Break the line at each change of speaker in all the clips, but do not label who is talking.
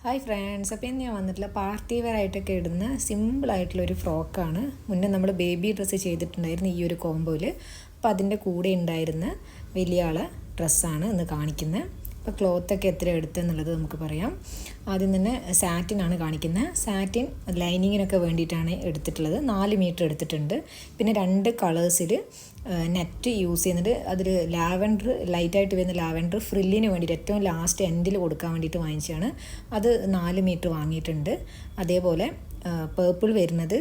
Hi friends, അപ്പോൾ ഇന്ന് ഞാൻ വന്നിട്ടുള്ള പാർട്ടി വെയർ ആയിട്ടൊക്കെ ഇടുന്ന സിമ്പിളായിട്ടുള്ളൊരു ഫ്രോക്കാണ്. മുന്നേ നമ്മൾ ബേബി ഡ്രസ്സ് ചെയ്തിട്ടുണ്ടായിരുന്നു ഈ ഒരു കോംബോയിൽ. അപ്പോൾ അതിൻ്റെ കൂടെ ഉണ്ടായിരുന്ന വലിയ ആളെ ഡ്രസ്സാണ് ഇന്ന് കാണിക്കുന്നത്. അപ്പോൾ ക്ലോത്തൊക്കെ എത്ര എടുത്തെന്നുള്ളത് നമുക്ക് പറയാം. ആദ്യം തന്നെ സാറ്റിനാണ് കാണിക്കുന്നത്. സാറ്റിൻ ലൈനിങ്ങിനൊക്കെ വേണ്ടിയിട്ടാണ് എടുത്തിട്ടുള്ളത്. 4 മീറ്റർ എടുത്തിട്ടുണ്ട്. പിന്നെ 2 കളേഴ്സിൽ നെറ്റ് യൂസ് ചെയ്യുന്നുണ്ട്. അതിൽ ലാവൻഡർ, ലൈറ്റായിട്ട് വരുന്ന ലാവൻഡർ ഫ്രില്ലിന് വേണ്ടിയിട്ട് ഏറ്റവും ലാസ്റ്റ് എൻഡിൽ കൊടുക്കാൻ വേണ്ടിയിട്ട് വാങ്ങിച്ചതാണ്. അത് 4 മീറ്റർ വാങ്ങിയിട്ടുണ്ട്. അതേപോലെ പേർപ്പിൾ വരുന്നത്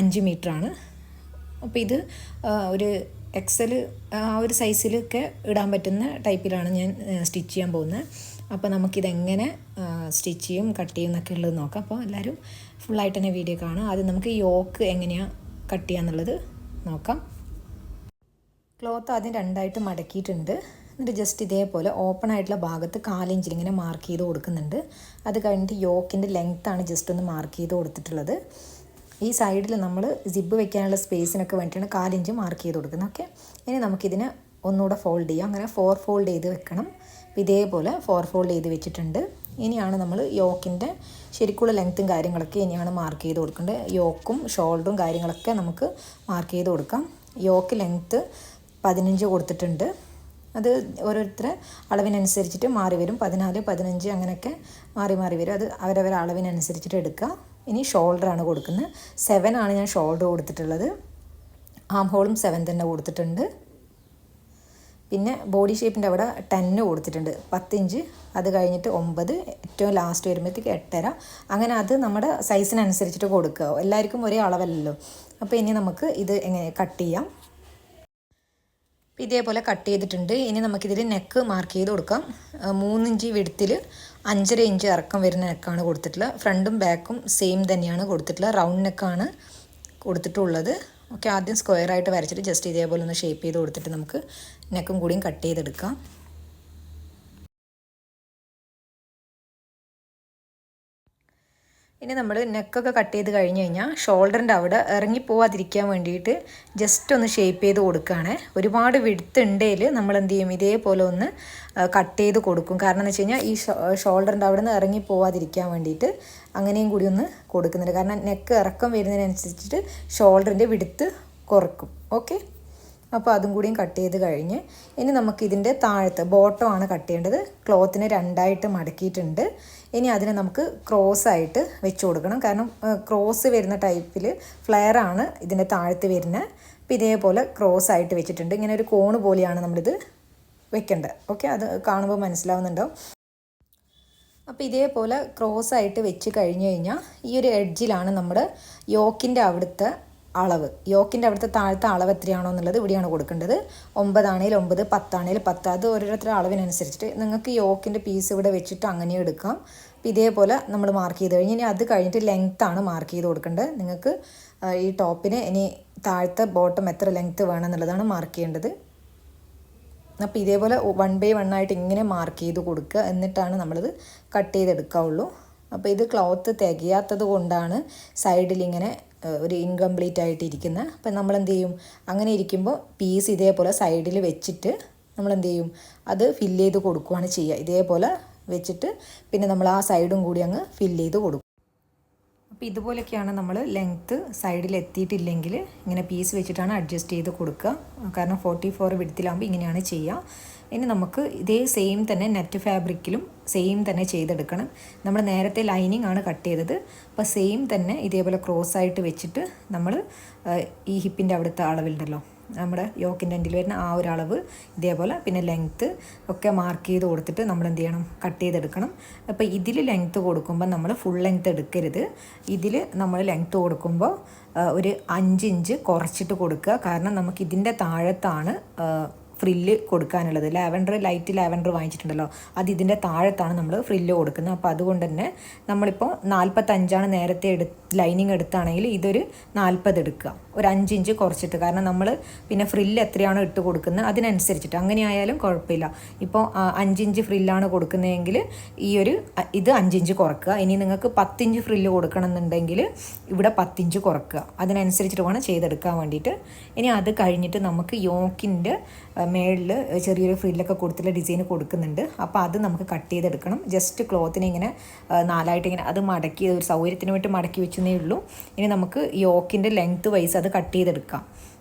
5 മീറ്ററാണ്. അപ്പോൾ ഇത് ഒരു എക്സൽ ആ ഒരു സൈസിലൊക്കെ ഇടാൻ പറ്റുന്ന ടൈപ്പിലാണ് ഞാൻ സ്റ്റിച്ച് ചെയ്യാൻ പോകുന്നത്. അപ്പോൾ നമുക്കിതെങ്ങനെ സ്റ്റിച്ച് ചെയ്യും, കട്ട് ചെയ്യും എന്നൊക്കെ ഉള്ളത് നോക്കാം. അപ്പോൾ എല്ലാവരും ഫുള്ളായിട്ട് തന്നെ വീഡിയോ കാണാം. ആദ്യം നമുക്ക് യോക്ക് എങ്ങനെയാണ് കട്ട് ചെയ്യാന്നുള്ളത് നോക്കാം. ക്ലോത്ത് ആദ്യം 2ആയിട്ട് മടക്കിയിട്ടുണ്ട്. എന്നിട്ട് ജസ്റ്റ് ഇതേപോലെ ഓപ്പൺ ആയിട്ടുള്ള ഭാഗത്ത് 4 ഇഞ്ചിൽ ഇങ്ങനെ മാർക്ക് ചെയ്ത് കൊടുക്കുന്നുണ്ട്. അത് കഴിഞ്ഞിട്ട് യോക്കിൻ്റെ ലെങ്ത്താണ് ജസ്റ്റ് ഒന്ന് മാർക്ക് ചെയ്ത് കൊടുത്തിട്ടുള്ളത്. ഈ സൈഡിൽ നമ്മൾ സിബ് വെക്കാനുള്ള സ്പേസിനൊക്കെ വേണ്ടിയിട്ടാണ് 4 ഇഞ്ച് മാർക്ക് ചെയ്ത് കൊടുക്കുന്നത്. ഓക്കെ, ഇനി നമുക്കിതിനെ ഒന്നുകൂടെ ഫോൾഡ് ചെയ്യാം. അങ്ങനെ 4 ഫോൾഡ് ചെയ്ത് വെക്കണം. ഇതേപോലെ 4 ഫോൾഡ് ചെയ്ത് വെച്ചിട്ടുണ്ട്. ഇനിയാണ് നമ്മൾ യോക്കിൻ്റെ ശരിക്കുള്ള ലെങ്ത്തും കാര്യങ്ങളൊക്കെ ഇനിയാണ് മാർക്ക് ചെയ്ത് കൊടുക്കേണ്ടത്. യോക്കും ഷോൾഡറും കാര്യങ്ങളൊക്കെ നമുക്ക് മാർക്ക് ചെയ്ത് കൊടുക്കാം. യോക്ക് ലെങ്ത്ത് 15 കൊടുത്തിട്ടുണ്ട്. അത് ഓരോരുത്തരെ അളവിനനുസരിച്ചിട്ട് മാറി വരും. 14, 15 അങ്ങനെയൊക്കെ മാറി വരും. അത് അവരവരെ അളവിനനുസരിച്ചിട്ട് എടുക്കുക. ഇനി ഷോൾഡറാണ് കൊടുക്കുന്നത്. 7 ആണ് ഞാൻ ഷോൾഡർ കൊടുത്തിട്ടുള്ളത്. ആം ഹോളും 7 തന്നെ കൊടുത്തിട്ടുണ്ട്. പിന്നെ ബോഡി ഷേപ്പിൻ്റെ അവിടെ 10 കൊടുത്തിട്ടുണ്ട്. 10 ഇഞ്ച്, അത് കഴിഞ്ഞിട്ട് 9, ഏറ്റവും ലാസ്റ്റ് വരുമ്പോഴത്തേക്ക് 8.5. അങ്ങനെ അത് നമ്മുടെ സൈസിനനുസരിച്ചിട്ട് കൊടുക്കുക. എല്ലാവർക്കും ഒരേ അളവല്ലല്ലോ. അപ്പോൾ ഇനി നമുക്ക് ഇത് എങ്ങനെ കട്ട് ചെയ്യാം. ഇതേപോലെ കട്ട് ചെയ്തിട്ടുണ്ട്. ഇനി നമുക്കിതിൽ നെക്ക് മാർക്ക് ചെയ്ത് കൊടുക്കാം. 3 ഇഞ്ച് വിഡ്ത്തിൽ 5.5 ഇഞ്ച് ഇറക്കം വരുന്ന നെക്കാണ് കൊടുത്തിട്ടുള്ളത്. ഫ്രണ്ടും ബാക്കും സെയിം തന്നെയാണ് കൊടുത്തിട്ടുള്ളത്. റൗണ്ട് നെക്കാണ് കൊടുത്തിട്ടുള്ളത്. ഓക്കെ, ആദ്യം സ്ക്വയറായിട്ട് വരച്ചിട്ട് ജസ്റ്റ് ഇതേപോലെ ഒന്ന് ഷേപ്പ് ചെയ്ത് കൊടുത്തിട്ട് നമുക്ക് നെക്കും കൂടിയും കട്ട് ചെയ്തെടുക്കാം. ഇനി നമ്മൾ നെക്കൊക്കെ കട്ട് ചെയ്ത് കഴിഞ്ഞ് കഴിഞ്ഞാൽ ഷോൾഡറിൻ്റെ അവിടെ ഇറങ്ങിപ്പോവാതിരിക്കാൻ വേണ്ടിയിട്ട് ജസ്റ്റ് ഒന്ന് ഷേപ്പ് ചെയ്ത് കൊടുക്കുകയാണ്. ഒരുപാട് വിഡ്ത്ത് ഉണ്ടെങ്കിൽ നമ്മൾ എന്ത് ചെയ്യും, ഇതേപോലെ ഒന്ന് കട്ട് ചെയ്ത് കൊടുക്കും. കാരണം എന്ന് വെച്ച് കഴിഞ്ഞാൽ ഈ ഷോൾഡറിൻ്റെ അവിടെ നിന്ന് ഇറങ്ങിപ്പോവാതിരിക്കാൻ വേണ്ടിയിട്ട് അങ്ങനെയും കൂടി ഒന്ന് കൊടുക്കുന്നുണ്ട്. കാരണം നെക്ക് ഇറക്കം വരുന്നതിനനുസരിച്ചിട്ട് ഷോൾഡറിൻ്റെ വിഡ്ത്ത് കുറക്കും. ഓക്കെ, അപ്പോൾ അതും കൂടിയും കട്ട് ചെയ്ത് കഴിഞ്ഞ് ഇനി നമുക്കിതിൻ്റെ താഴത്ത് ബോട്ടമാണ് കട്ട് ചെയ്യേണ്ടത്. ക്ലോത്തിനെ 2ആയിട്ട് മടക്കിയിട്ടുണ്ട്. ഇനി അതിനെ നമുക്ക് ക്രോസായിട്ട് വെച്ച് കൊടുക്കണം. കാരണം ക്രോസ് വരുന്ന ടൈപ്പിൽ ഫ്ലെയർ ആണ് ഇതിൻ്റെ താഴത്ത് വരുന്നത്. അപ്പോൾ ഇതേപോലെ ക്രോസായിട്ട് വെച്ചിട്ടുണ്ട്. ഇങ്ങനെ ഒരു കോണ് പോലെയാണ് നമ്മളിത് വെക്കേണ്ടത്. ഓക്കെ, അത് കാണുമ്പോൾ മനസ്സിലാവുന്നുണ്ടാവും. അപ്പോൾ ഇതേപോലെ ക്രോസായിട്ട് വെച്ച് കഴിഞ്ഞ് കഴിഞ്ഞാൽ ഈ ഒരു എഡ്ജിലാണ് നമ്മുടെ യോക്കിൻ്റെ അവിടുത്തെ അളവ്. യോക്കിൻ്റെ അവിടുത്തെ താഴത്തെ അളവ് എത്രയാണോ എന്നുള്ളത് ഇവിടെയാണ് കൊടുക്കേണ്ടത്. 9 ആണെങ്കിൽ 9, 10 ആണെങ്കിൽ 10. അത് ഓരോരുത്തരുടെ അളവിനനുസരിച്ചിട്ട് നിങ്ങൾക്ക് യോക്കിൻ്റെ പീസ് ഇവിടെ വെച്ചിട്ട് അങ്ങനെ എടുക്കാം. അപ്പോൾ ഇതേപോലെ നമ്മൾ മാർക്ക് ചെയ്ത് കഴിഞ്ഞ് ഇനി അത് കഴിഞ്ഞിട്ട് ലെങ്ത്താണ് മാർക്ക് ചെയ്ത് കൊടുക്കേണ്ടത്. നിങ്ങൾക്ക് ഈ ടോപ്പിന് ഇനി താഴത്തെ ബോട്ടം എത്ര ലെങ്ത്ത് വേണം എന്നുള്ളതാണ് മാർക്ക് ചെയ്യേണ്ടത്. അപ്പോൾ ഇതേപോലെ 1 by 1 ആയിട്ട് ഇങ്ങനെ മാർക്ക് ചെയ്ത് കൊടുക്കുക. എന്നിട്ടാണ് നമ്മളിത് കട്ട് ചെയ്തെടുക്കാവുള്ളൂ. അപ്പോൾ ഇത് ക്ലോത്ത് തികയാത്തത് കൊണ്ടാണ് സൈഡിലിങ്ങനെ ഒരു ഇൻകംപ്ലീറ്റ് ആയിട്ട് ഇരിക്കുന്നത്. അപ്പം നമ്മൾ എന്ത് ചെയ്യും, അങ്ങനെ ഇരിക്കുമ്പോൾ പീസ് ഇതേപോലെ സൈഡിൽ വെച്ചിട്ട് നമ്മൾ എന്ത് ചെയ്യും, അത് ഫില്ല് ചെയ്ത് കൊടുക്കുകയാണ് ചെയ്യുക. ഇതേപോലെ വെച്ചിട്ട് പിന്നെ നമ്മൾ ആ സൈഡും കൂടി അങ്ങ് ഫില്ല് ചെയ്ത് കൊടുക്കും. അപ്പോൾ ഇതുപോലെയൊക്കെയാണ് നമ്മൾ ലെങ്ത്ത് സൈഡിൽ എത്തിയിട്ടില്ലെങ്കിൽ ഇങ്ങനെ പീസ് വെച്ചിട്ടാണ് അഡ്ജസ്റ്റ് ചെയ്ത് കൊടുക്കുക. കാരണം 44 വിഡ്ത്തിലാകുമ്പോൾ ഇങ്ങനെയാണ് ചെയ്യുക. ഇനി നമുക്ക് ഇതേ സെയിം തന്നെ നെറ്റ് ഫാബ്രിക്കിലും സെയിം തന്നെ ചെയ്തെടുക്കണം. നമ്മൾ നേരത്തെ ലൈനിങ് ആണ് കട്ട് ചെയ്തത്. അപ്പോൾ സെയിം തന്നെ ഇതേപോലെ ക്രോസ് ആയിട്ട് വെച്ചിട്ട് നമ്മൾ ഈ ഹിപ്പിൻ്റെ അവിടുത്തെ അളവുണ്ടല്ലോ, നമ്മുടെ യോക്കിൻ്റെ എൻഡിൽ വരുന്ന ആ ഒരു അളവ് ഇതേപോലെ പിന്നെ ലെങ്ത്ത് ഒക്കെ മാർക്ക് ചെയ്ത് കൊടുത്തിട്ട് നമ്മൾ എന്ത് ചെയ്യണം, കട്ട് ചെയ്തെടുക്കണം. അപ്പോൾ ഇതിൽ ലെങ്ത്ത് കൊടുക്കുമ്പോൾ നമ്മൾ ഫുൾ ലെങ്ത്ത് എടുക്കരുത്. ഇതിൽ നമ്മൾ ലെങ്ത്ത് കൊടുക്കുമ്പോൾ ഒരു 5 ഇഞ്ച് കുറച്ചിട്ട് കൊടുക്കുക. കാരണം നമുക്ക് ഇതിൻ്റെ താഴത്താണ് ഫ്രില്ല് കൊടുക്കാനുള്ളത്. ലൈറ്റ് ലാവൻഡർ വാങ്ങിച്ചിട്ടുണ്ടല്ലോ, അത് ഇതിൻ്റെ താഴത്താണ് നമ്മൾ ഫ്രില്ല് കൊടുക്കുന്നത്. അപ്പോൾ അതുകൊണ്ട് തന്നെ നമ്മളിപ്പോൾ 45 നേരത്തെ ലൈനിങ് എടുത്താണെങ്കിൽ ഇതൊരു 40 എടുക്കുക, ഒരു 5 ഇഞ്ച് കുറച്ചിട്ട്. കാരണം നമ്മൾ പിന്നെ ഫ്രില്ല് എത്രയാണോ ഇട്ട് കൊടുക്കുന്നത് അതിനനുസരിച്ചിട്ട്, അങ്ങനെ ആയാലും കുഴപ്പമില്ല. ഇപ്പോൾ 5 ഇഞ്ച് ഫ്രില്ലാണ് കൊടുക്കുന്നതെങ്കിൽ ഇത് 5 ഇഞ്ച് കുറക്കുക. ഇനി നിങ്ങൾക്ക് 10 ഇഞ്ച് ഫ്രില്ല് കൊടുക്കണം എന്നുണ്ടെങ്കിൽ ഇവിടെ 10 ഇഞ്ച് കുറക്കുക. അതിനനുസരിച്ചിട്ട് വേണം ചെയ്തെടുക്കാൻ വേണ്ടിയിട്ട്. ഇനി അത് കഴിഞ്ഞിട്ട് നമുക്ക് യോക്കിൻ്റെ മേളിൽ ചെറിയൊരു ഫ്രില്ലൊക്കെ കൊടുത്തിട്ടുള്ള ഡിസൈൻ കൊടുക്കുന്നുണ്ട്. അപ്പോൾ അത് നമുക്ക് കട്ട് ചെയ്തെടുക്കണം. ജസ്റ്റ് ക്ലോത്തിനെ ഇങ്ങനെ നാലായിട്ട് ഇങ്ങനെ അത് മടക്കി ഒരു സൗകര്യത്തിന് വേണ്ടി മടക്കി വെച്ചതേ ഉള്ളൂ. ഇനി നമുക്ക് യോക്കിൻ്റെ ലെങ്ത്ത് വൈസ് അത് കട്ട് ചെയ്തെടുക്കാം.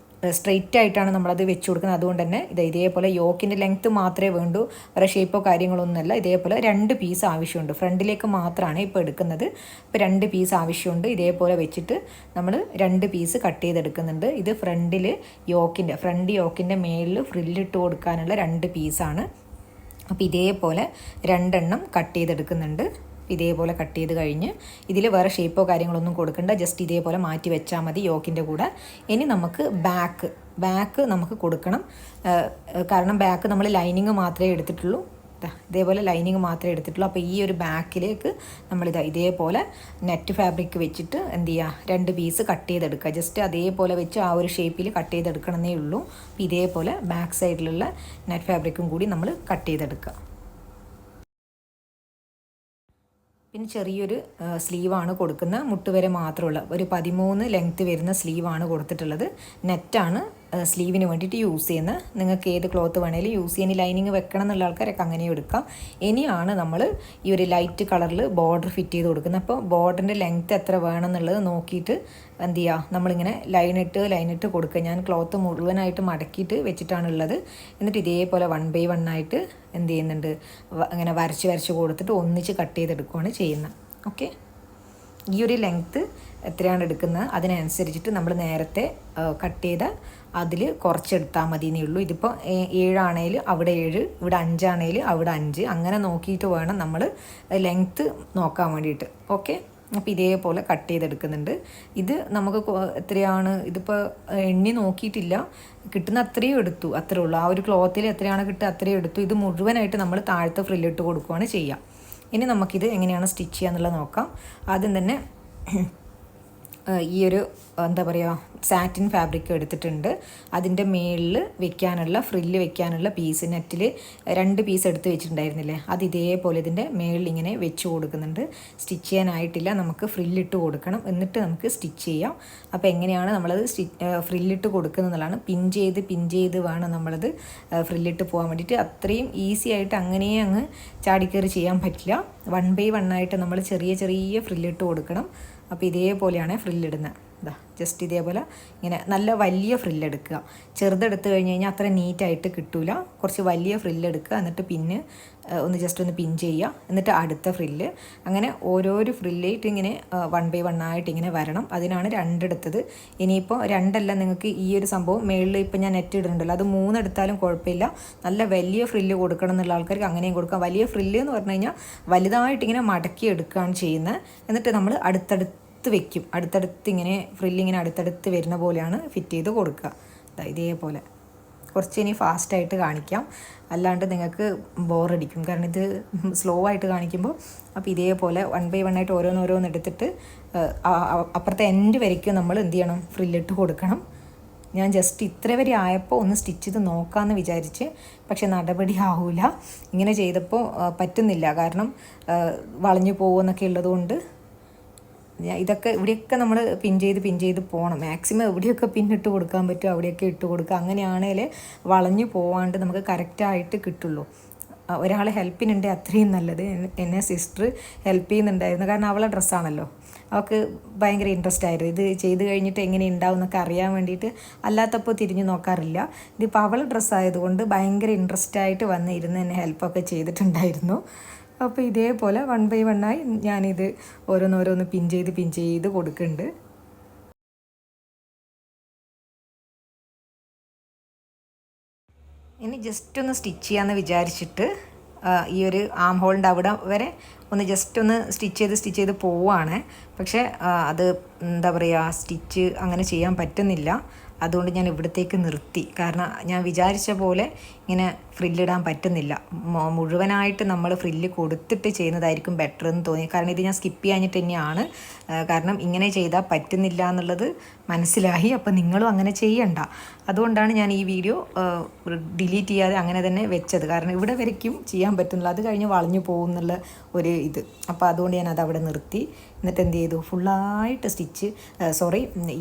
സ്ട്രെയിറ്റ് ആയിട്ടാണ് നമ്മളത് വെച്ച് കൊടുക്കുന്നത്. അതുകൊണ്ട് തന്നെ ഇതേപോലെ യോക്കിൻ്റെ ലെങ്ത്ത് മാത്രമേ വേണ്ടൂ, വേറെ ഷേപ്പോ കാര്യങ്ങളൊന്നുമല്ല. ഇതേപോലെ 2 പീസ് ആവശ്യമുണ്ട്. ഫ്രണ്ടിലേക്ക് മാത്രമാണ് ഇപ്പോൾ എടുക്കുന്നത്. ഇപ്പോൾ 2 പീസ് ആവശ്യമുണ്ട്. ഇതേപോലെ വെച്ചിട്ട് നമ്മൾ 2 പീസ് കട്ട് ചെയ്തെടുക്കുന്നുണ്ട്. ഇത് ഫ്രണ്ട് യോക്കിൻ്റെ മേളിൽ ഫ്രില്ലിട്ട് കൊടുക്കാനുള്ള 2 പീസാണ്. അപ്പോൾ ഇതേപോലെ 2 എണ്ണം കട്ട് ചെയ്തെടുക്കുന്നുണ്ട്. ഇതേപോലെ കട്ട് ചെയ്ത് കഴിഞ്ഞ് ഇതിൽ വേറെ ഷേപ്പോ കാര്യങ്ങളൊന്നും കൊടുക്കണ്ട, ജസ്റ്റ് ഇതേപോലെ മാറ്റി വെച്ചാൽ മതി യോക്കിൻ്റെ കൂടെ. ഇനി നമുക്ക് ബാക്ക് നമുക്ക് കൊടുക്കണം. കാരണം ബാക്ക് നമ്മൾ ലൈനിങ് മാത്രമേ എടുത്തിട്ടുള്ളൂ. ഇതേപോലെ ലൈനിങ് മാത്രമേ എടുത്തിട്ടുള്ളൂ. അപ്പോൾ ഈ ഒരു ബാക്കിലേക്ക് ഇതേപോലെ നെറ്റ് ഫാബ്രിക് വെച്ചിട്ട് എന്ത് ചെയ്യുക, 2 പീസ് കട്ട് ചെയ്തെടുക്കുക. ജസ്റ്റ് അതേപോലെ വെച്ച് ആ ഒരു ഷേപ്പിൽ കട്ട് ചെയ്തെടുക്കണമെന്നേ ഉള്ളൂ. ഇതേപോലെ ബാക്ക് സൈഡിലുള്ള നെറ്റ് ഫാബ്രിക്കും കൂടി നമ്മൾ കട്ട് ചെയ്തെടുക്കുക. പിന്നെ ചെറിയൊരു സ്ലീവാണ് കൊടുക്കുന്നത്, മുട്ടുവരെ മാത്രമുള്ള ഒരു 13 ലെങ്ത്ത് വരുന്ന സ്ലീവാണ് കൊടുത്തിട്ടുള്ളത്. നെറ്റാണ് സ്ലീവിന് വേണ്ടിയിട്ട് യൂസ് ചെയ്യുന്നത്. നിങ്ങൾക്ക് ഏത് ക്ലോത്ത് വേണേലും യൂസ് ചെയ്യാൻ, ലൈനിങ് വെക്കണം എന്നുള്ള ആൾക്കാരൊക്കെ അങ്ങനെയും എടുക്കാം. ഇനിയാണ് നമ്മൾ ഈ ഒരു ലൈറ്റ് കളറിൽ ബോർഡർ ഫിറ്റ് ചെയ്ത് കൊടുക്കുന്നത്. അപ്പോൾ ബോർഡറിൻ്റെ ലെങ്ത്ത് എത്ര വേണം എന്നുള്ളത് നോക്കിയിട്ട് എന്ത് ചെയ്യുക, നമ്മളിങ്ങനെ ലൈനിട്ട് കൊടുക്കുക. ഞാൻ ക്ലോത്ത് മുഴുവനായിട്ട് മടക്കിയിട്ട് വെച്ചിട്ടാണുള്ളത്. എന്നിട്ട് ഇതേപോലെ 1 by 1 ആയിട്ട് എന്ത് ചെയ്യുന്നുണ്ട്, അങ്ങനെ വരച്ച് കൊടുത്തിട്ട് ഒന്നിച്ച് കട്ട് ചെയ്തെടുക്കുകയാണ് ചെയ്യുന്നത്. ഓക്കെ, ഈ ഒരു ലെങ്ത്ത് എത്രയാണ് എടുക്കുന്നത് അതിനനുസരിച്ചിട്ട് നമ്മൾ നേരത്തെ കട്ട് ചെയ്ത അതിൽ കുറച്ചെടുത്താൽ മതി എന്നേ ഉള്ളൂ. ഇതിപ്പോൾ 7 ആണെങ്കിൽ അവിടെ 7, ഇവിടെ 5 ആണെങ്കിൽ അവിടെ 5, അങ്ങനെ നോക്കിയിട്ട് വേണം നമ്മൾ ലെങ്ത്ത് നോക്കാൻ വേണ്ടിയിട്ട്. ഓക്കെ, അപ്പോൾ ഇതേപോലെ കട്ട് ചെയ്തെടുക്കുന്നുണ്ട്. ഇത് നമുക്ക് എത്രയാണ്, ഇതിപ്പോൾ എണ്ണി നോക്കിയിട്ടില്ല, കിട്ടുന്ന അത്രയും എടുത്തു, അത്രേ ഉള്ളൂ. ആ ഒരു ക്ലോത്തിൽ എത്രയാണ് കിട്ടുക അത്രയും എടുത്തു. ഇത് മുഴുവനായിട്ട് നമ്മൾ താഴത്തെ ഫ്രില്ലിട്ട് കൊടുക്കുകയാണ് ചെയ്യുക. ഇനി നമുക്കിത് എങ്ങനെയാണ് സ്റ്റിച്ച് ചെയ്യുക എന്നുള്ളത് നോക്കാം. ആദ്യം തന്നെ ഈ ഒരു എന്താ പറയുക സാറ്റിൻ ഫാബ്രിക് എടുത്തിട്ടുണ്ട്. അതിൻ്റെ മേളിൽ വെക്കാനുള്ള ഫ്രില്ല് വെക്കാനുള്ള പീസ് നെറ്റിൽ 2 പീസ് എടുത്ത് വെച്ചിട്ടുണ്ടായിരുന്നില്ലേ, അത് ഇതേപോലെ ഇതിൻ്റെ മേളിൽ ഇങ്ങനെ വെച്ച് കൊടുക്കുന്നുണ്ട്. സ്റ്റിച്ച് ചെയ്യാനായിട്ടില്ല, നമുക്ക് ഫ്രില്ലിട്ട് കൊടുക്കണം, എന്നിട്ട് നമുക്ക് സ്റ്റിച്ച് ചെയ്യാം. അപ്പോൾ എങ്ങനെയാണ് നമ്മളത് ഫ്രില്ലിട്ട് കൊടുക്കുന്നതെന്നുള്ളതാണ്. പിൻ ചെയ്ത് വേണം നമ്മളത് ഫ്രില്ലിട്ട് പോകാൻ വേണ്ടിയിട്ട്. അത്രയും ഈസി ആയിട്ട് അങ്ങനെ അങ്ങ് ചാടിക്കയറി ചെയ്യാൻ പറ്റില്ല. 1 by 1 ആയിട്ട് നമ്മൾ ചെറിയ ഫ്രില്ലിട്ട് കൊടുക്കണം. അപ്പോൾ ഇതേപോലെയാണ് ഫ്രില്ലിടുന്നത്. ജസ്റ്റ് ഇതേപോലെ ഇങ്ങനെ നല്ല വലിയ ഫ്രില്ലെടുക്കുക. ചെറുതെടുത്ത് കഴിഞ്ഞ് കഴിഞ്ഞാൽ അത്ര നീറ്റായിട്ട് കിട്ടില്ല. കുറച്ച് വലിയ ഫ്രില്ലെടുക്കുക, എന്നിട്ട് ജസ്റ്റ് ഒന്ന് പിൻ ചെയ്യുക, എന്നിട്ട് അടുത്ത ഫ്രില്ല്, അങ്ങനെ ഓരോരോ ഫ്രില്ലായിട്ട് ഇങ്ങനെ 1 by 1 ആയിട്ട് ഇങ്ങനെ വരണം. അതിനാണ് 2 എടുത്തത്. ഇനിയിപ്പോൾ 2 അല്ല, നിങ്ങൾക്ക് ഈ ഒരു സംഭവം മേളിൽ ഇപ്പോൾ ഞാൻ നെറ്റ് ഇടുന്നുണ്ടല്ലോ, അത് 3 എടുത്താലും കുഴപ്പമില്ല. നല്ല വലിയ ഫ്രില്ല് കൊടുക്കണം എന്നുള്ള ആൾക്കാർക്ക് അങ്ങനെയും കൊടുക്കാം. വലിയ ഫ്രില്ല് എന്ന് പറഞ്ഞു കഴിഞ്ഞാൽ വലുതായിട്ട് ഇങ്ങനെ മടക്കി എടുക്കുകയാണ് ചെയ്യുന്നത്. എന്നിട്ട് നമ്മൾ അടുത്തടുത്ത് ഇങ്ങനെ ഫ്രില്ലിങ്ങനെ അടുത്തടുത്ത് വരുന്ന പോലെയാണ് ഫിറ്റ് ചെയ്ത് കൊടുക്കുക. ഇതേപോലെ കുറച്ച് ഇനി ഫാസ്റ്റായിട്ട് കാണിക്കാം, അല്ലാണ്ട് നിങ്ങൾക്ക് ബോറടിക്കും. കാരണം ഇത് സ്ലോ ആയിട്ട് കാണിക്കുമ്പോൾ. അപ്പോൾ ഇതേപോലെ 1 by 1 ആയിട്ട് ഓരോന്ന് എടുത്തിട്ട് അപ്പുറത്തെ എൻഡ് വരയ്ക്കും നമ്മൾ എന്ത് ചെയ്യണം, ഫ്രില്ലിട്ട് കൊടുക്കണം. ഞാൻ ജസ്റ്റ് ഇത്ര വരെ ആയപ്പോൾ ഒന്ന് സ്റ്റിച്ച് ചെയ്ത് നോക്കാമെന്ന് വിചാരിച്ച്, പക്ഷെ നടപടി ആവില്ല. ഇങ്ങനെ ചെയ്തപ്പോൾ പറ്റുന്നില്ല, കാരണം വളഞ്ഞു പോകുമെന്നൊക്കെ ഉള്ളതുകൊണ്ട് ഇവിടെയൊക്കെ നമ്മൾ പിൻ ചെയ്ത് പോകണം. മാക്സിമം എവിടെയൊക്കെ പിന്നിട്ട് കൊടുക്കാൻ പറ്റുമോ അവിടെയൊക്കെ ഇട്ട് കൊടുക്കുക. അങ്ങനെയാണെങ്കിൽ വളഞ്ഞു പോവാണ്ട് നമുക്ക് കറക്റ്റായിട്ട് കിട്ടുള്ളൂ. ഒരാൾ ഹെൽപ്പിനുണ്ട് അത്രയും നല്ലത്. എന്നെ സിസ്റ്റർ ഹെൽപ്പ് ചെയ്യുന്നുണ്ടായിരുന്നു, കാരണം അവളെ ഡ്രസ്സാണല്ലോ. അവൾക്ക് ഭയങ്കര ഇൻട്രസ്റ്റ് ആയിരുന്നു ഇത് ചെയ്ത് കഴിഞ്ഞിട്ട് എങ്ങനെ ഉണ്ടാവും എന്നൊക്കെ അറിയാൻ വേണ്ടിയിട്ട്. അല്ലാത്തപ്പോൾ തിരിഞ്ഞു നോക്കാറില്ല. ഇതിപ്പോൾ അവളെ ഡ്രസ്സായതുകൊണ്ട് ഭയങ്കര ഇൻട്രസ്റ്റായിട്ട് വന്നിരുന്ന് എന്നെ ഹെൽപ്പൊക്കെ ചെയ്തിട്ടുണ്ടായിരുന്നു. അപ്പോൾ ഇതേപോലെ 1 by 1 ആയി ഞാനിത് ഓരോന്ന് പിൻ ചെയ്ത് കൊടുക്കുന്നുണ്ട്. ഇനി ജസ്റ്റ് ഒന്ന് സ്റ്റിച്ച് ചെയ്യാമെന്ന് വിചാരിച്ചിട്ട് ഈ ഒരു ആം ഹോളിൻ്റെ അവിടെ വരെ ഒന്ന് ജസ്റ്റ് ഒന്ന് സ്റ്റിച്ച് ചെയ്ത് പോവുകയാണ്. പക്ഷേ അത് എന്താ പറയുക, സ്റ്റിച്ച് അങ്ങനെ ചെയ്യാൻ പറ്റുന്നില്ല. അതുകൊണ്ട് ഞാൻ ഇവിടത്തേക്ക് നിർത്തി. കാരണം ഞാൻ വിചാരിച്ച പോലെ ഇങ്ങനെ ഫ്രില്ലിടാൻ പറ്റുന്നില്ല. മുഴുവനായിട്ട് നമ്മൾ ഫ്രില്ല് കൊടുത്തിട്ട് ചെയ്യുന്നതായിരിക്കും ബെറ്റർ എന്ന് തോന്നി. കാരണം ഇത് ഞാൻ സ്കിപ്പ് ചെയ്യാഞ്ഞിട്ട് തന്നെയാണ്. കാരണം ഇങ്ങനെ ചെയ്താൽ പറ്റുന്നില്ല എന്നുള്ളത് മനസ്സിലായി. അപ്പോൾ നിങ്ങളും അങ്ങനെ ചെയ്യണ്ട. അതുകൊണ്ടാണ് ഞാൻ ഈ വീഡിയോ ഡിലീറ്റ് ചെയ്യാതെ അങ്ങനെ തന്നെ വെച്ചത്. കാരണം ഇവിടെ വരയ്ക്കും ചെയ്യാൻ പറ്റുന്നില്ല, അത് കഴിഞ്ഞ് വളഞ്ഞു പോകും എന്നുള്ള ഒരു ഇത്. അപ്പോൾ അതുകൊണ്ട് ഞാൻ അതവിടെ നിർത്തി. എന്നിട്ട് എന്ത് ചെയ്തു, ഫുള്ളായിട്ട്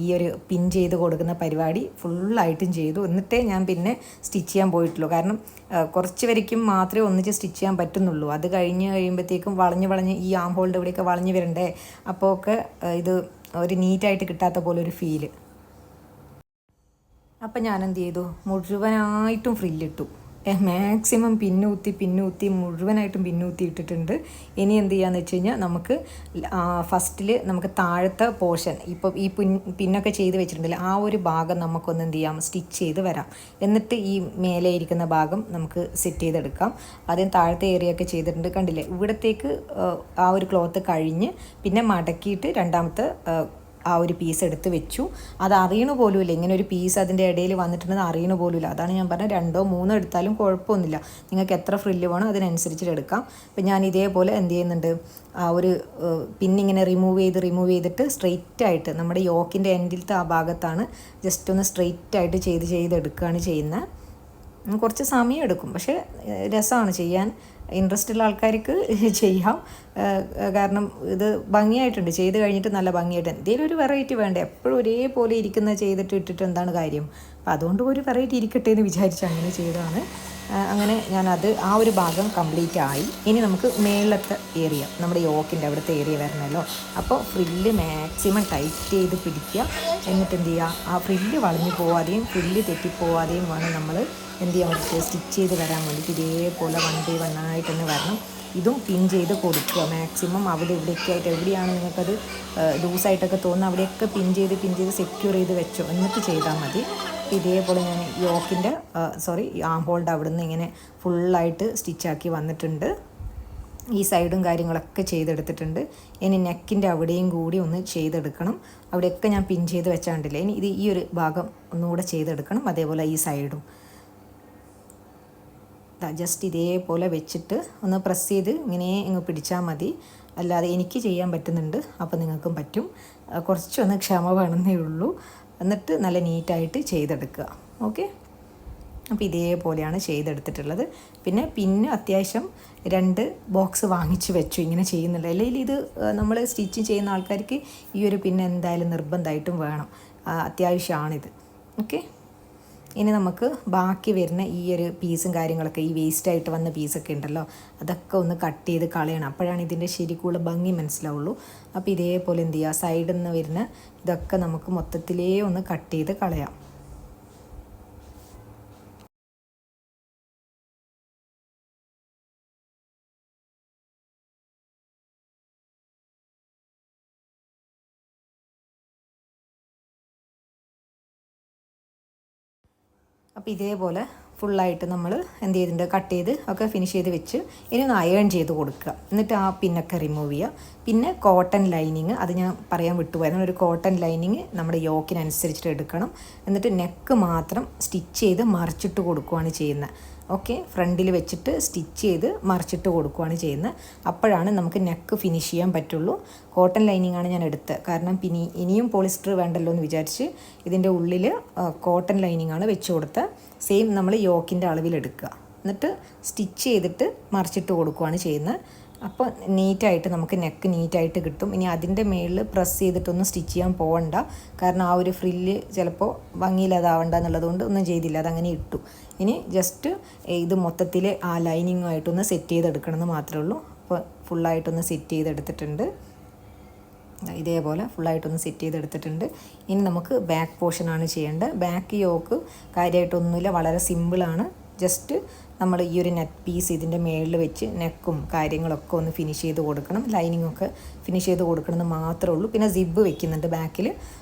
ഈ ഒരു പിൻ ചെയ്ത് കൊടുക്കുന്ന പരിപാടി ഫുള്ളായിട്ടും ചെയ്തു. എന്നിട്ടേ ഞാൻ പിന്നെ സ്റ്റിച്ച് ചെയ്യാൻ പോയിട്ടുള്ളൂ. കാരണം കുറച്ച് വരയ്ക്കും മാത്രമേ ഒന്നിച്ച് സ്റ്റിച്ച് ചെയ്യാൻ പറ്റുന്നുള്ളൂ. അത് കഴിയുമ്പോഴത്തേക്കും വളഞ്ഞ് ഈ ആം ഹോളിൻ്റെ ഇവിടെയൊക്കെ വളഞ്ഞ് വരണ്ടേ. അപ്പോൾ ഒക്കെ ഇത് ഒരു നീറ്റായിട്ട് കിട്ടാത്ത പോലെ ഒരു ഫീല്. അപ്പം ഞാൻ എന്ത് ചെയ്തു, മുഴുവനായിട്ടും ഫ്രില്ലിട്ടു. മാക്സിമം പിന്നുകുത്തി മുഴുവനായിട്ടും പിന്നുകുത്തി ഇട്ടിട്ടുണ്ട്. ഇനി എന്ത് ചെയ്യാന്ന് വെച്ച് കഴിഞ്ഞാൽ നമുക്ക് ഫസ്റ്റിൽ നമുക്ക് താഴത്തെ പോർഷൻ ഇപ്പോൾ ഈ പിന്നൊക്കെ ചെയ്ത് വെച്ചിട്ടുണ്ടല്ലോ, ആ ഒരു ഭാഗം നമുക്കൊന്ന് എന്ത് ചെയ്യാം, സ്റ്റിച്ച് ചെയ്ത് വരാം. എന്നിട്ട് ഈ മേലെ ഇരിക്കുന്ന ഭാഗം നമുക്ക് സെറ്റ് ചെയ്തെടുക്കാം. ആദ്യം താഴത്തെ ഏരിയ ഒക്കെ ചെയ്തിട്ടുണ്ട്, കണ്ടില്ലേ. ഇവിടത്തേക്ക് ആ ഒരു ക്ലോത്ത് കഴിഞ്ഞ് പിന്നെ മടക്കിയിട്ട് രണ്ടാമത്തെ ആ ഒരു പീസ് എടുത്ത് വെച്ചു. അത് അറിയണ പോലുമില്ല, ഇങ്ങനെ ഒരു പീസ് അതിൻ്റെ ഇടയിൽ വന്നിട്ടുണ്ടെന്ന് അറിയണ പോലുമില്ല. അതാണ് ഞാൻ പറഞ്ഞത്, 2 or 3 എടുത്താലും കുഴപ്പമൊന്നുമില്ല. നിങ്ങൾക്ക് എത്ര ഫ്രില്ല് വേണോ അതിനനുസരിച്ചിട്ട് എടുക്കാം. അപ്പം ഞാൻ ഇതേപോലെ എന്ത് ചെയ്യുന്നുണ്ട്, ആ ഒരു പിന്നിങ്ങനെ റിമൂവ് ചെയ്തിട്ട് സ്ട്രെയിറ്റ് ആയിട്ട് നമ്മുടെ യോക്കിൻ്റെ എൻഡിലത്തെ ആ ഭാഗത്താണ് ജസ്റ്റ് ഒന്ന് സ്ട്രെയിറ്റ് ആയിട്ട് ചെയ്തെടുക്കുകയാണ് ചെയ്യുന്നത്. കുറച്ച് സമയം എടുക്കും, പക്ഷേ രസമാണ് ചെയ്യാൻ. ഇൻട്രസ്റ്റ് ഉള്ള ആൾക്കാർക്ക് ചെയ്യാം. കാരണം ഇത് ഭംഗിയായിട്ടുണ്ട്, ചെയ്ത് കഴിഞ്ഞിട്ട് നല്ല ഭംഗിയായിട്ട്. എന്തെങ്കിലും ഒരു വെറൈറ്റി വേണ്ടേ, എപ്പോഴും ഒരേപോലെ ഇരിക്കുന്ന ചെയ്തിട്ട് ഇട്ടിട്ട് എന്താണ് കാര്യം. അപ്പം അതുകൊണ്ട് ഒരു വെറൈറ്റി ഇരിക്കട്ടെ എന്ന് വിചാരിച്ച് അങ്ങനെ ചെയ്തതാണ്. അങ്ങനെ ഞാനത് ആ ഒരു ഭാഗം കംപ്ലീറ്റ് ആയി. ഇനി നമുക്ക് മേളത്തെ ഏരിയ, നമ്മുടെ യോക്കിൻ്റെ അവിടുത്തെ ഏരിയ വരണമല്ലോ. അപ്പോൾ ഫ്രില്ല് മാക്സിമം ടൈറ്റ് ചെയ്ത് പിടിക്കുക. എന്നിട്ട് എന്ത് ചെയ്യുക, ആ ഫ്രില്ല് വളഞ്ഞു പോവാതെയും ഫ്രില്ല് തെറ്റിപ്പോവാതെയും വേണം നമ്മൾ എന്ത് ചെയ്യാൻ വേണ്ടിയിട്ട് സ്റ്റിച്ച് ചെയ്ത് വരാൻ വേണ്ടിയിട്ട്. ഇതേപോലെ 1 by 1 ആയിട്ട് തന്നെ വരണം. ഇതും പിൻ ചെയ്ത് കൊടുക്കുക മാക്സിമം. അവിടെ ഇവിടെയൊക്കെ ആയിട്ട് എവിടെയാണ് നിങ്ങൾക്കത് ലൂസായിട്ടൊക്കെ തോന്നുന്നത് അവിടെയൊക്കെ പിൻ ചെയ്ത് സെക്യൂർ ചെയ്ത് വെച്ചോ, എന്നിട്ട് ചെയ്താൽ മതി. ഇതേപോലെ ഞാൻ യോക്കിൻ്റെ ആം ഹോളിൻ്റെ അവിടെ നിന്ന് ഇങ്ങനെ ഫുള്ളായിട്ട് സ്റ്റിച്ചാക്കി വന്നിട്ടുണ്ട്. ഈ സൈഡും കാര്യങ്ങളൊക്കെ ചെയ്തെടുത്തിട്ടുണ്ട്. ഇനി നെക്കിൻ്റെ അവിടെയും കൂടി ഒന്ന് ചെയ്തെടുക്കണം. അവിടെയൊക്കെ ഞാൻ പിൻ ചെയ്ത് വെച്ചാണ്ടില്ല. ഇനി ഈ ഒരു ഭാഗം ഒന്നുകൂടെ ചെയ്തെടുക്കണം. അതേപോലെ ഈ സൈഡും ജസ്റ്റ് ഇതേപോലെ വെച്ചിട്ട് ഒന്ന് പ്രസ് ചെയ്ത് ഇങ്ങനെ ഇങ്ങ് പിടിച്ചാൽ മതി. അല്ലാതെ എനിക്ക് ചെയ്യാൻ പറ്റുന്നുണ്ട്, അപ്പോൾ നിങ്ങൾക്കും പറ്റും. കുറച്ചൊന്ന് ക്ഷമ വേണമെന്നേ ഉള്ളൂ. എന്നിട്ട് നല്ല നീറ്റായിട്ട് ചെയ്തെടുക്കുക. ഓക്കെ, അപ്പോൾ ഇതേപോലെയാണ് ചെയ്തെടുത്തിട്ടുള്ളത്. പിന്നെ അത്യാവശ്യം 2 ബോക്സ് വാങ്ങിച്ച് വെച്ചു ഇങ്ങനെ ചെയ്യുന്നുണ്ട്. അല്ലെങ്കിൽ ഇത് നമ്മൾ സ്റ്റിച്ച് ചെയ്യുന്ന ആൾക്കാർക്ക് ഈ ഒരു പിന്നെ എന്തായാലും നിർബന്ധമായിട്ടും വേണം, അത്യാവശ്യമാണിത്. ഓക്കെ, ഇനി നമുക്ക് ബാക്കി വരുന്ന ഈ ഒരു പീസും കാര്യങ്ങളൊക്കെ, ഈ വേസ്റ്റായിട്ട് വന്ന പീസൊക്കെ ഉണ്ടല്ലോ, അതൊക്കെ ഒന്ന് കട്ട് ചെയ്ത് കളയണം. അപ്പോഴാണ് ഇതിൻ്റെ ശരിക്കുള്ള ഭംഗി മനസ്സിലാവുള്ളൂ. അപ്പോൾ ഇതേപോലെ എന്ത് ചെയ്യുക, സൈഡിൽ നിന്ന് വരുന്ന ഇതൊക്കെ നമുക്ക് മൊത്തത്തിലേ ഒന്ന് കട്ട് ചെയ്ത് കളയാം. അപ്പോൾ ഇതേപോലെ ഫുള്ളായിട്ട് നമ്മൾ എന്ത് ചെയ്തിട്ടുണ്ട്, കട്ട് ചെയ്ത് ഒക്കെ ഫിനിഷ് ചെയ്ത് വെച്ച് ഇനി ഒന്ന് അയൺ ചെയ്ത് കൊടുക്കുക. എന്നിട്ട് ആ പിന്നൊക്കെ റിമൂവ് ചെയ്യുക. പിന്നെ കോട്ടൺ ലൈനിങ്, അത് ഞാൻ പറയാൻ വിട്ടുപോയത്, ഒരു കോട്ടൺ ലൈനിങ് നമ്മുടെ യോക്കിനനുസരിച്ചിട്ട് എടുക്കണം. എന്നിട്ട് നെക്ക് മാത്രം സ്റ്റിച്ച് ചെയ്ത് മറിച്ചിട്ട് കൊടുക്കുകയാണ് ചെയ്യുന്നത്. ഓക്കെ, ഫ്രണ്ടിൽ വെച്ചിട്ട് സ്റ്റിച്ച് ചെയ്ത് മറിച്ചിട്ട് കൊടുക്കുകയാണ് ചെയ്യുന്നത്. അപ്പോഴാണ് നമുക്ക് നെക്ക് ഫിനിഷ് ചെയ്യാൻ പറ്റുള്ളൂ. കോട്ടൺ ലൈനിങ്ങാണ് ഞാൻ എടുത്തത്, കാരണം പിന്നെ ഇനിയും പോളിസ്റ്റർ വേണ്ടല്ലോ എന്ന് വിചാരിച്ച് ഇതിൻ്റെ ഉള്ളിൽ കോട്ടൺ ലൈനിങ്ങാണ് വെച്ച് കൊടുത്തത്. സെയിം നമ്മൾ യോക്കിൻ്റെ അളവിലെടുക്കുക. എന്നിട്ട് സ്റ്റിച്ച് ചെയ്തിട്ട് മറിച്ചിട്ട് കൊടുക്കുകയാണ് ചെയ്യുന്നത്. അപ്പോൾ നീറ്റായിട്ട് നമുക്ക് നെക്ക് നീറ്റായിട്ട് കിട്ടും. ഇനി അതിൻ്റെ മേളിൽ പ്രസ് ചെയ്തിട്ടൊന്നും സ്റ്റിച്ച് ചെയ്യാൻ പോകണ്ട, കാരണം ആ ഒരു ഫ്രില്ല് ചിലപ്പോൾ ഭംഗിയില്ലാതാവണ്ട എന്നുള്ളതുകൊണ്ട് ഒന്നും ചെയ്തില്ല, അതങ്ങനെ ഇട്ടു. ഇനി ജസ്റ്റ് ഇത് മൊത്തത്തിൽ ആ ലൈനിങ്ങുമായിട്ടൊന്ന് സെറ്റ് ചെയ്തെടുക്കണമെന്ന് മാത്രമേ ഉള്ളൂ. അപ്പോൾ ഫുള്ളായിട്ടൊന്ന് സെറ്റ് ചെയ്തെടുത്തിട്ടുണ്ട്. ഇതേപോലെ ഫുള്ളായിട്ടൊന്ന് സെറ്റ് ചെയ്തെടുത്തിട്ടുണ്ട്. ഇനി നമുക്ക് ബാക്ക് പോർഷനാണ് ചെയ്യേണ്ടത്. ബാക്ക് യോക്ക് കാര്യമായിട്ടൊന്നുമില്ല, വളരെ സിമ്പിളാണ്. ജസ്റ്റ് നമ്മൾ ഈ ഒരു നെറ്റ് പീസ് ഇതിൻ്റെ മേളിൽ വെച്ച് നെക്കും കാര്യങ്ങളൊക്കെ ഒന്ന് ഫിനിഷ് ചെയ്ത് കൊടുക്കണം, ലൈനിങ്ങൊക്കെ ഫിനിഷ് ചെയ്ത് കൊടുക്കണമെന്ന് മാത്രമേ ഉള്ളൂ. പിന്നെ സിബ്ബ് വെക്കുന്നുണ്ട് ബാക്കിൽ,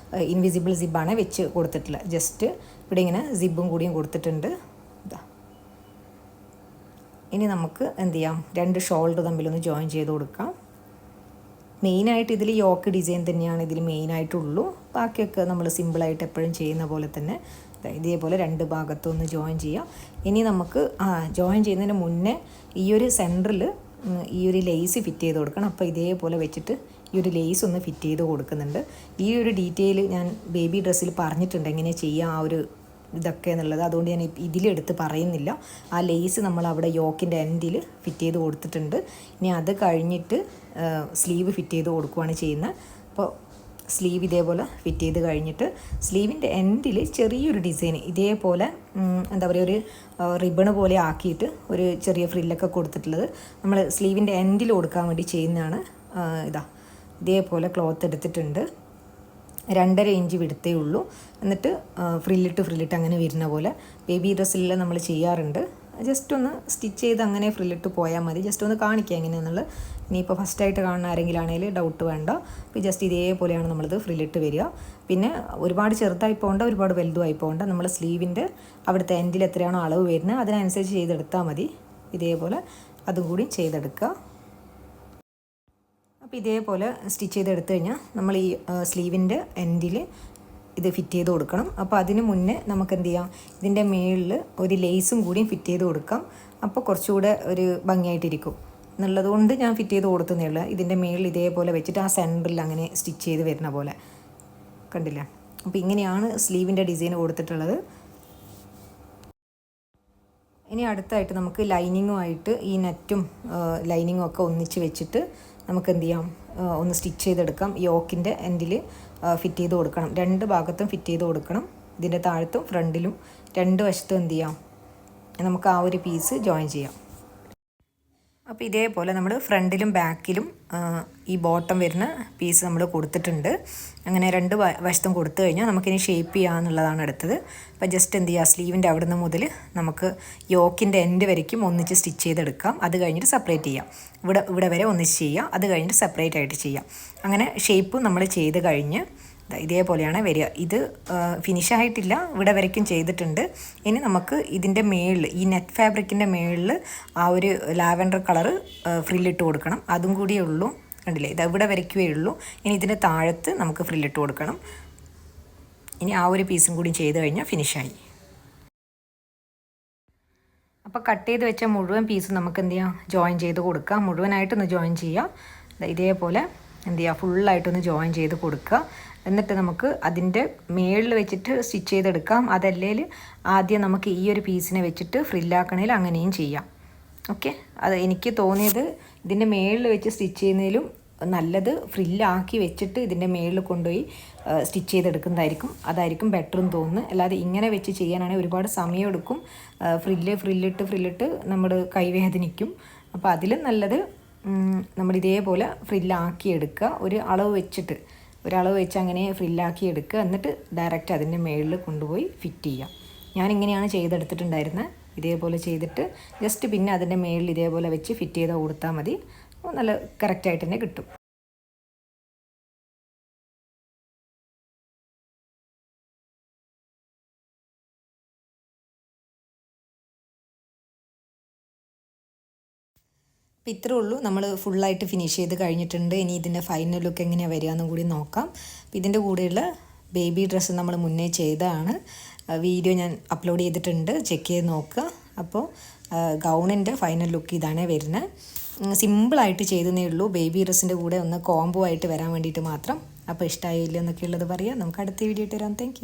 ഇൻവിസിബിൾ സിബ്ബാണ് വെച്ച് കൊടുത്തിട്ടുള്ളത്. ജസ്റ്റ് ഇവിടെ ഇങ്ങനെ സിബ്ബും കൂടിയും കൊടുത്തിട്ടുണ്ട്. ഇനി നമുക്ക് എന്ത് ചെയ്യാം, 2 ഷോൾഡർ തമ്മിലൊന്ന് ജോയിൻ ചെയ്ത് കൊടുക്കാം. മെയിനായിട്ട് ഇതിൽ യോക്ക് ഡിസൈൻ തന്നെയാണ് ഇതിൽ മെയിനായിട്ടുള്ളൂ. ബാക്കിയൊക്കെ നമ്മൾ സിമ്പിളായിട്ട് എപ്പോഴും ചെയ്യുന്ന പോലെ തന്നെ ഇതേപോലെ 2 ഭാഗത്തും ഒന്ന് ജോയിൻ ചെയ്യാം. ഇനി നമുക്ക് ജോയിൻ ചെയ്യുന്നതിന് മുന്നേ ഈ ഒരു സെൻറ്ററിൽ ഈ ഒരു ലേസ് ഫിറ്റ് ചെയ്ത് കൊടുക്കണം. അപ്പോൾ ഇതേപോലെ വെച്ചിട്ട് ഈ ഒരു ലേസ് ഒന്ന് ഫിറ്റ് ചെയ്ത് കൊടുക്കുന്നുണ്ട്. ഈ ഒരു ഡീറ്റെയിൽ ഞാൻ ബേബി ഡ്രസ്സിൽ പറഞ്ഞിട്ടുണ്ട് എങ്ങനെ ചെയ്യാം ആ ഒരു ഇതൊക്കെ എന്നുള്ളത്. അതുകൊണ്ട് ഞാൻ ഇതിലെടുത്ത് പറയുന്നില്ല. ആ ലേസ് നമ്മൾ അവിടെ യോക്കിൻ്റെ എൻഡിൽ ഫിറ്റ് ചെയ്ത് കൊടുത്തിട്ടുണ്ട്. ഇനി അത് കഴിഞ്ഞിട്ട് സ്ലീവ് ഫിറ്റ് ചെയ്ത് കൊടുക്കുകയാണ് ചെയ്യുന്നത്. അപ്പോൾ സ്ലീവ് ഇതേപോലെ ഫിറ്റ് ചെയ്ത് കഴിഞ്ഞിട്ട് സ്ലീവിൻ്റെ എൻഡിൽ ചെറിയൊരു ഡിസൈൻ ഇതേപോലെ എന്താ പറയുക ഒരു റിബണ് പോലെ ആക്കിയിട്ട് ഒരു ചെറിയ ഫ്രില്ലൊക്കെ കൊടുത്തിട്ടുള്ളത് നമ്മൾ സ്ലീവിൻ്റെ എൻഡിൽ കൊടുക്കാൻ വേണ്ടി ചെയ്യുന്നതാണ്. ഇതേപോലെ ക്ലോത്ത് എടുത്തിട്ടുണ്ട്. 2.5 ഇഞ്ച് വിടുത്തേ ഉള്ളൂ. എന്നിട്ട് ഫ്രില്ലിട്ട് അങ്ങനെ വരുന്ന പോലെ ബേബി ഡ്രസ്സിലെല്ലാം നമ്മൾ ചെയ്യാറുണ്ട്. ജസ്റ്റ് ഒന്ന് സ്റ്റിച്ച് ചെയ്ത് അങ്ങനെ ഫ്രില്ലിട്ട് പോയാൽ മതി. ജസ്റ്റ് ഒന്ന് കാണിക്കുക എങ്ങനെയാണെന്നുള്ളത്. ഇനിയിപ്പോൾ ഫസ്റ്റായിട്ട് കാണുന്ന ആരെങ്കിലാണെങ്കിൽ ഡൗട്ട് വേണ്ട. അപ്പോൾ ജസ്റ്റ് ഇതേപോലെയാണ് നമ്മളിത് ഫ്രില്ലിട്ട് വരിക. പിന്നെ ഒരുപാട് ചെറുതായി പോകണ്ട, ഒരുപാട് വലുതുമായി പോകണ്ട. നമ്മൾ സ്ലീവിൻ്റെ അവിടുത്തെ എൻഡിൽ എത്രയാണോ അളവ് വരുന്നത് അതിനനുസരിച്ച് ചെയ്തെടുത്താൽ മതി. ഇതേപോലെ അതും കൂടി ചെയ്തെടുക്കുക. അപ്പോൾ ഇതേപോലെ സ്റ്റിച്ച് ചെയ്തെടുത്തു കഴിഞ്ഞാൽ നമ്മൾ ഈ സ്ലീവിൻ്റെ എൻഡിൽ ഇത് ഫിറ്റ് ചെയ്ത് കൊടുക്കണം. അപ്പോൾ അതിന് മുന്നേ നമുക്ക് എന്ത് ചെയ്യാം, ഇതിൻ്റെ മുകളിൽ ഒരു ലേസും കൂടിയും ഫിറ്റ് ചെയ്ത് കൊടുക്കാം. അപ്പോൾ കുറച്ചുകൂടെ ഒരു ഭംഗിയായിട്ടിരിക്കും എന്നുള്ളത് കൊണ്ട് ഞാൻ ഫിറ്റ് ചെയ്ത് കൊടുത്തതേ ഉള്ളൂ. ഇതിൻ്റെ മുകളിൽ ഇതേപോലെ വെച്ചിട്ട് ആ സെൻറ്ററിൽ അങ്ങനെ സ്റ്റിച്ച് ചെയ്ത് വരുന്ന പോലെ കണ്ടില്ല. അപ്പോൾ ഇങ്ങനെയാണ് സ്ലീവിൻ്റെ ഡിസൈൻ കൊടുത്തിട്ടുള്ളത്. ഇനി അടുത്തായിട്ട് നമുക്ക് ലൈനിങ്ങുമായിട്ട് ഈ നെറ്റും ലൈനിങ്ങും ഒക്കെ ഒന്നിച്ച് വെച്ചിട്ട് നമുക്ക് എന്ത് ചെയ്യാം, ഒന്ന് സ്റ്റിച്ച് ചെയ്തെടുക്കാം. യോക്കിൻ്റെ എൻഡിൽ ഫിറ്റ് ചെയ്ത് കൊടുക്കണം. 2 ഭാഗത്തും ഫിറ്റ് ചെയ്ത് കൊടുക്കണം. ഇതിൻ്റെ താഴത്തും ഫ്രണ്ടിലും 2 വശത്തും എന്ത് ചെയ്യാം, നമുക്ക് ആ ഒരു പീസ് ജോയിൻ ചെയ്യാം. അപ്പോൾ ഇതേപോലെ നമ്മൾ ഫ്രണ്ടിലും ബാക്കിലും ഈ ബോട്ടം വരുന്ന പീസ് നമ്മൾ കൊടുത്തിട്ടുണ്ട്. അങ്ങനെ 2 വശത്തും കൊടുത്തു കഴിഞ്ഞാൽ നമുക്കിനി ഷേപ്പ് ചെയ്യാമെന്നുള്ളതാണ് അടുത്തത്. അപ്പോൾ ജസ്റ്റ് എന്ത് ചെയ്യുക, സ്ലീവിൻ്റെ അവിടെ നിന്ന് മുതൽ നമുക്ക് യോക്കിൻ്റെ എൻഡ് വരയ്ക്കും ഒന്നിച്ച് സ്റ്റിച്ച് ചെയ്തെടുക്കാം. അത് കഴിഞ്ഞിട്ട് സെപ്പറേറ്റ് ചെയ്യാം. ഇവിടെ വരെ ഒന്നിച്ച് ചെയ്യുക, അത് കഴിഞ്ഞിട്ട് സെപ്പറേറ്റ് ആയിട്ട് ചെയ്യാം. അങ്ങനെ ഷേപ്പ് നമ്മൾ ചെയ്ത് കഴിഞ്ഞ് ഇതേപോലെയാണ് വരിക. ഇത് ഫിനിഷായിട്ടില്ല, ഇവിടെ വരയ്ക്കും ചെയ്തിട്ടുണ്ട്. ഇനി നമുക്ക് ഇതിൻ്റെ മേളിൽ ഈ നെറ്റ് ഫാബ്രിക്കിൻ്റെ മേളിൽ ആ ഒരു ലാവൻഡർ കളറ് ഫ്രില്ലിട്ട് കൊടുക്കണം. അതും കൂടിയേ ഉള്ളൂ. കണ്ടില്ലേ, ഇത് ഇവിടെ വരയ്ക്കുകയേ ഉള്ളൂ. ഇനി ഇതിൻ്റെ താഴത്ത് നമുക്ക് ഫ്രില്ലിട്ട് കൊടുക്കണം. ഇനി ആ ഒരു പീസും കൂടി ചെയ്ത് കഴിഞ്ഞാൽ ഫിനിഷായി. അപ്പോൾ കട്ട് ചെയ്ത് വെച്ച മുഴുവൻ പീസും നമുക്ക് എന്ത് ചെയ്യാം, ജോയിൻ ചെയ്ത് കൊടുക്കാം. മുഴുവനായിട്ടൊന്ന് ജോയിൻ ചെയ്യുക. ഇതേപോലെ എന്ത് ചെയ്യുക, ഫുള്ളായിട്ടൊന്ന് ജോയിൻ ചെയ്ത് കൊടുക്കുക. എന്നിട്ട് നമുക്ക് അതിൻ്റെ മേളിൽ വെച്ചിട്ട് സ്റ്റിച്ച് ചെയ്തെടുക്കാം. അതല്ലെങ്കിൽ ആദ്യം നമുക്ക് ഈ ഒരു പീസിനെ വെച്ചിട്ട് ഫ്രില്ലാക്കണമെങ്കിൽ അങ്ങനെയും ചെയ്യാം. ഓക്കെ, അത് എനിക്ക് തോന്നിയത് ഇതിൻ്റെ മേളിൽ വെച്ച് സ്റ്റിച്ച് ചെയ്യുന്നതിലും നല്ലത് ഫ്രില്ലാക്കി വെച്ചിട്ട് ഇതിൻ്റെ മേളിൽ കൊണ്ടുപോയി സ്റ്റിച്ച് ചെയ്തെടുക്കുന്നതായിരിക്കും. അതായിരിക്കും ബെറ്റർ എന്ന് തോന്നുന്നു. അല്ലാതെ ഇങ്ങനെ വെച്ച് ചെയ്യാനാണെങ്കിൽ ഒരുപാട് സമയമെടുക്കും. ഫ്രില്ലിട്ട് നമ്മുടെ കൈവേദനിക്കും. അപ്പോൾ അതിലും നല്ലത് നമ്മൾ ഇതേപോലെ ഫ്രില്ലാക്കി എടുക്കുക. ഒരളവ് വെച്ച് അങ്ങനെ ഫ്രില്ലാക്കി എടുക്കുക. എന്നിട്ട് ഡയറക്റ്റ് അതിൻ്റെ മേളിൽ കൊണ്ടുപോയി ഫിറ്റ് ചെയ്യുക. ഞാനിങ്ങനെയാണ് ചെയ്തെടുത്തിട്ടുണ്ടായിരുന്നത്. ഇതേപോലെ ചെയ്തിട്ട് ജസ്റ്റ് പിന്നെ അതിൻ്റെ മേളിൽ ഇതേപോലെ വെച്ച് ഫിറ്റ് ചെയ്ത് കൊടുത്താൽ മതി. നല്ല കറക്റ്റായിട്ട് തന്നെ കിട്ടും. അപ്പോൾ ഇത്രേ ഉള്ളൂ. നമ്മൾ ഫുള്ളായിട്ട് ഫിനിഷ് ചെയ്ത് കഴിഞ്ഞിട്ടുണ്ട്. ഇനി ഇതിൻ്റെ ഫൈനൽ ലുക്ക് എങ്ങനെയാണ് വരിക എന്നും കൂടി നോക്കാം. അപ്പോൾ ഇതിൻ്റെ കൂടെയുള്ള ബേബി ഡ്രസ്സ് നമ്മൾ മുന്നേ ചെയ്തതാണ്. വീഡിയോ ഞാൻ അപ്ലോഡ് ചെയ്തിട്ടുണ്ട്, ചെക്ക് ചെയ്ത് നോക്കുക. അപ്പോൾ ഗൗണിൻ്റെ ഫൈനൽ ലുക്ക് ഇതാണ് വരുന്നത്. സിമ്പിളായിട്ട് ചെയ്തതേ ഉള്ളൂ. ബേബി ഡ്രസ്സിൻ്റെ കൂടെ ഒന്ന് കോംബോ ആയിട്ട് വരാൻ വേണ്ടിയിട്ട് മാത്രം. അപ്പോൾ ഇഷ്ടമായില്ല എന്നൊക്കെ ഉള്ളത് പറയാം. നമുക്ക് അടുത്ത വീഡിയോ ഇട്ട് തരാം. താങ്ക്